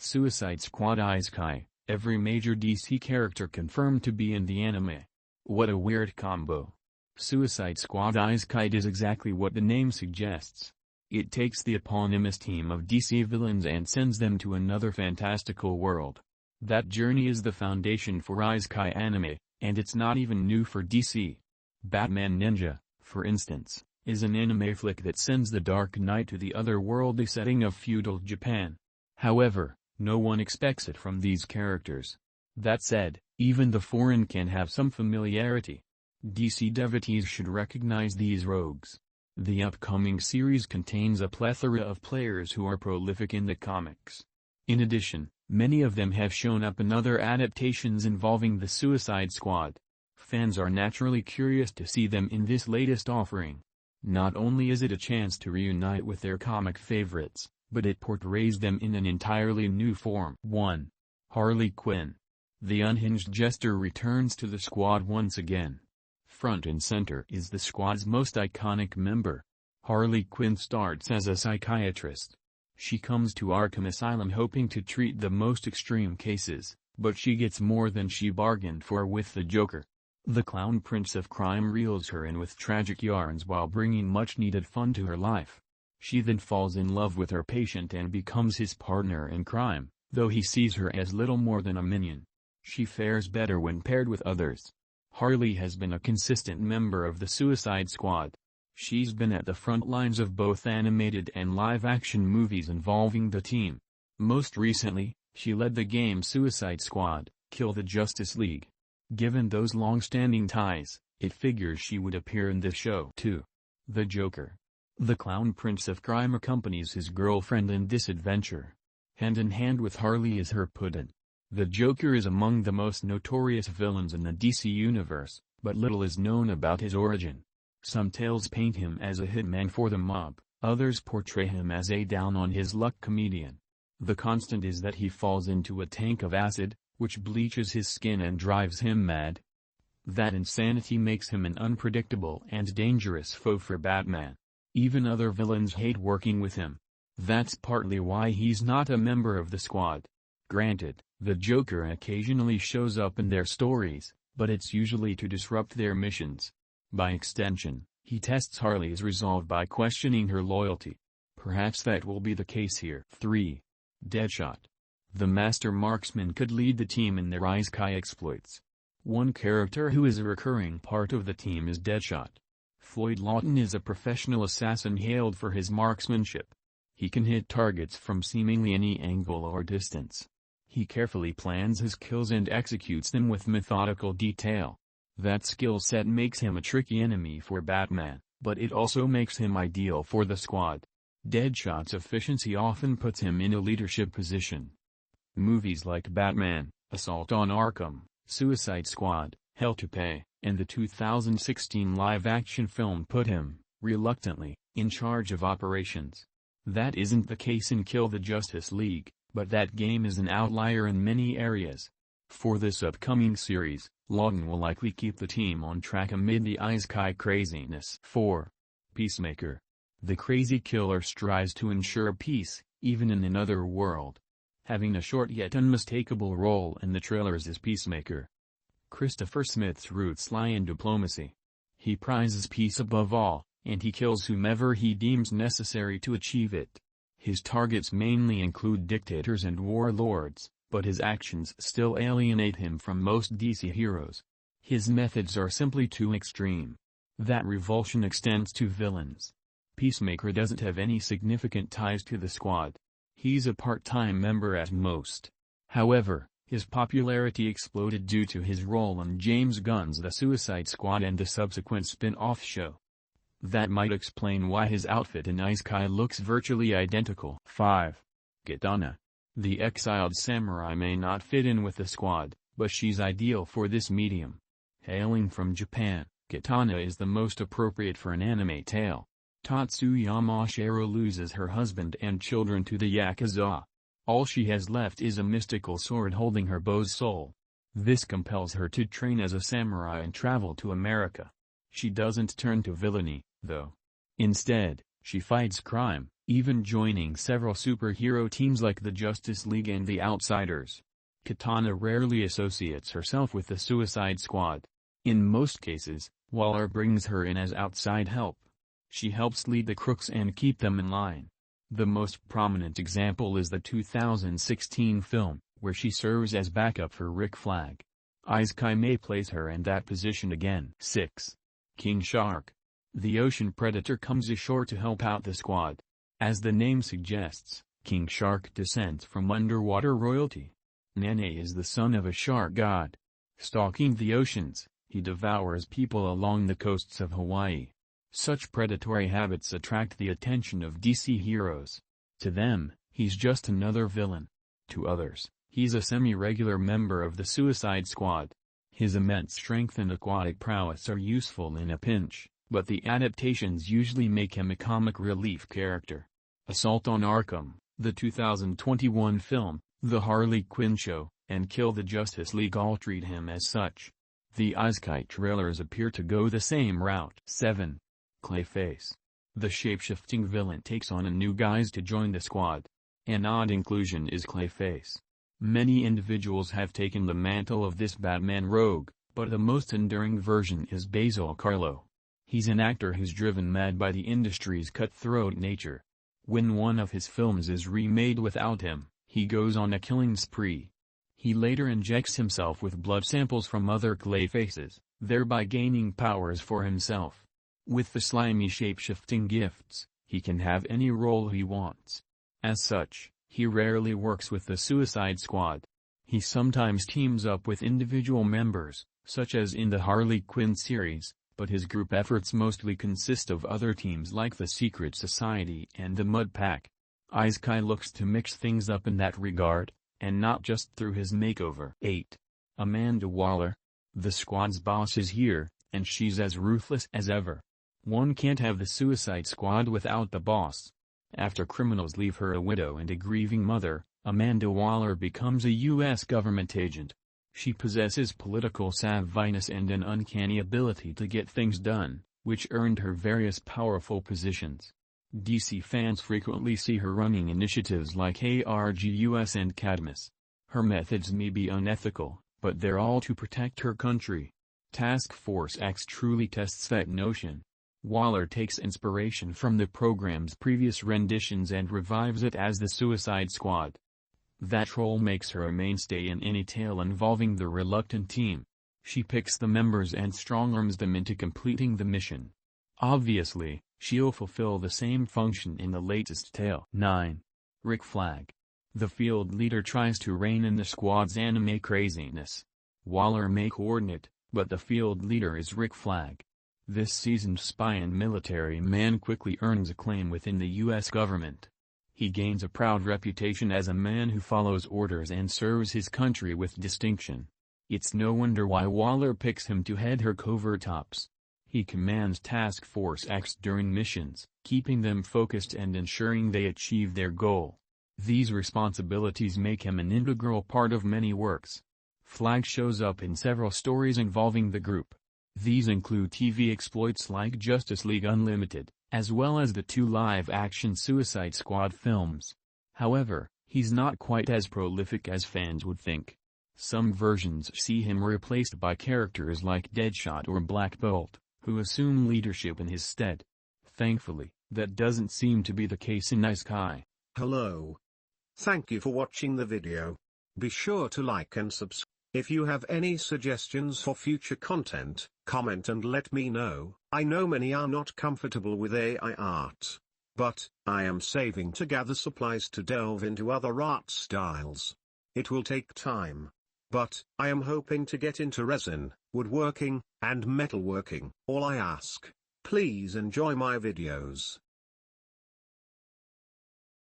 Suicide Squad Isekai, every major DC character confirmed to be in the anime. What a weird combo. Suicide Squad Isekai is exactly what the name suggests. It takes the eponymous team of DC villains and sends them to another fantastical world. That journey is the foundation for Isekai anime, and it's not even new for DC. Batman Ninja, for instance, is an anime flick that sends the Dark Knight to the otherworldly setting of feudal Japan. However, no one expects it from these characters. That said, even the foreign can have some familiarity. DC devotees should recognize these rogues. The upcoming series contains a plethora of players who are prolific in the comics. In addition, many of them have shown up in other adaptations involving the Suicide Squad. Fans are naturally curious to see them in this latest offering. Not only is it a chance to reunite with their comic favorites, but it portrays them in an entirely new form. 1. Harley Quinn. The unhinged jester returns to the squad once again. Front and center is the squad's most iconic member. Harley Quinn starts as a psychiatrist. She comes to Arkham Asylum hoping to treat the most extreme cases, but she gets more than she bargained for with the Joker. The Clown Prince of Crime reels her in with tragic yarns while bringing much-needed fun to her life. She then falls in love with her patient and becomes his partner in crime, though he sees her as little more than a minion. She fares better when paired with others. Harley has been a consistent member of the Suicide Squad. She's been at the front lines of both animated and live-action movies involving the team. Most recently, she led the game Suicide Squad, Kill the Justice League. Given those long-standing ties, it figures she would appear in this show too. The Joker. The Clown Prince of Crime accompanies his girlfriend in this adventure. Hand in hand with Harley is her puddin'. The Joker is among the most notorious villains in the DC universe, but little is known about his origin. Some tales paint him as a hitman for the mob, others portray him as a down-on-his-luck comedian. The constant is that he falls into a tank of acid, which bleaches his skin and drives him mad. That insanity makes him an unpredictable and dangerous foe for Batman. Even other villains hate working with him. That's partly why he's not a member of the squad. Granted, the Joker occasionally shows up in their stories, but it's usually to disrupt their missions. By extension, he tests Harley's resolve by questioning her loyalty. Perhaps that will be the case here. 3. Deadshot. The master marksman could lead the team in their Isekai exploits. One character who is a recurring part of the team is Deadshot. Floyd Lawton is a professional assassin hailed for his marksmanship. He can hit targets from seemingly any angle or distance. He carefully plans his kills and executes them with methodical detail. That skill set makes him a tricky enemy for Batman, but it also makes him ideal for the squad. Deadshot's efficiency often puts him in a leadership position. Movies like Batman, Assault on Arkham, Suicide Squad, Hell to Pay, and the 2016 live-action film put him, reluctantly, in charge of operations. That isn't the case in Kill the Justice League, but that game is an outlier in many areas. For this upcoming series, Lawton will likely keep the team on track amid the Isekai craziness. 4. Peacemaker. The crazy killer strives to ensure peace, even in another world. Having a short yet unmistakable role in the trailers is Peacemaker. Christopher Smith's roots lie in diplomacy. He prizes peace above all, and he kills whomever he deems necessary to achieve it. His targets mainly include dictators and warlords, but his actions still alienate him from most DC heroes. His methods are simply too extreme. That revulsion extends to villains. Peacemaker doesn't have any significant ties to the squad. He's a part-time member at most. However, his popularity exploded due to his role in James Gunn's The Suicide Squad and the subsequent spin-off show. That might explain why his outfit in Isekai looks virtually identical. 5. Katana. The exiled samurai may not fit in with the squad, but she's ideal for this medium. Hailing from Japan, Katana is the most appropriate for an anime tale. Tatsuyama Shiro loses her husband and children to the Yakuza. All she has left is a mystical sword holding her bow's soul. This compels her to train as a samurai and travel to America. She doesn't turn to villainy, though. Instead, she fights crime, even joining several superhero teams like the Justice League and the Outsiders. Katana rarely associates herself with the Suicide Squad. In most cases, Waller brings her in as outside help. She helps lead the crooks and keep them in line. The most prominent example is the 2016 film, where she serves as backup for Rick Flag. Isekai may place her in that position again. 6. King Shark. The ocean predator comes ashore to help out the squad. As the name suggests, King Shark descends from underwater royalty. Nene is the son of a shark god. Stalking the oceans, he devours people along the coasts of Hawaii. Such predatory habits attract the attention of DC heroes. To them, he's just another villain. To others, he's a semi-regular member of the Suicide Squad. His immense strength and aquatic prowess are useful in a pinch, but the adaptations usually make him a comic relief character. Assault on Arkham, the 2021 film, The Harley Quinn Show, and Kill the Justice League all treat him as such. The Isekai trailers appear to go the same route. 7. Clayface. The shape-shifting villain takes on a new guise to join the squad. An odd inclusion is Clayface. Many individuals have taken the mantle of this Batman rogue, but the most enduring version is Basil Carlo. He's an actor who's driven mad by the industry's cutthroat nature. When one of his films is remade without him, he goes on a killing spree. He later injects himself with blood samples from other Clayfaces, thereby gaining powers for himself. With the slimy shape-shifting gifts, he can have any role he wants. As such, he rarely works with the Suicide Squad. He sometimes teams up with individual members, such as in the Harley Quinn series, but his group efforts mostly consist of other teams like the Secret Society and the Mud Pack. Isekai looks to mix things up in that regard, and not just through his makeover. 8. Amanda Waller. The squad's boss is here, and she's as ruthless as ever. One can't have the Suicide Squad without the boss. After criminals leave her a widow and a grieving mother, Amanda Waller becomes a U.S. government agent. She possesses political savviness and an uncanny ability to get things done, which earned her various powerful positions. DC fans frequently see her running initiatives like ARGUS and Cadmus. Her methods may be unethical, but they're all to protect her country. Task Force X truly tests that notion. Waller takes inspiration from the program's previous renditions and revives it as the Suicide Squad. That role makes her a mainstay in any tale involving the reluctant team. She picks the members and strong-arms them into completing the mission. Obviously, she'll fulfill the same function in the latest tale. 9. Rick Flag. The field leader tries to rein in the squad's anime craziness. Waller may coordinate, but the field leader is Rick Flag. This seasoned spy and military man quickly earns acclaim within the U.S. government. He gains a proud reputation as a man who follows orders and serves his country with distinction. It's no wonder why Waller picks him to head her covert ops. He commands Task Force X during missions, keeping them focused and ensuring they achieve their goal. These responsibilities make him an integral part of many works. Flag shows up in several stories involving the group. These include TV exploits like Justice League Unlimited, as well as the 2 live-action Suicide Squad films. However, he's not quite as prolific as fans would think. Some versions see him replaced by characters like Deadshot or Black Bolt, who assume leadership in his stead. Thankfully, that doesn't seem to be the case in Isekai. Hello. Thank you for watching the video. Be sure to like and subscribe. If you have any suggestions for future content, comment and let me know. I know many are not comfortable with AI art, but I am saving to gather supplies to delve into other art styles. It will take time, but I am hoping to get into resin, woodworking, and metalworking. All I ask, please enjoy my videos.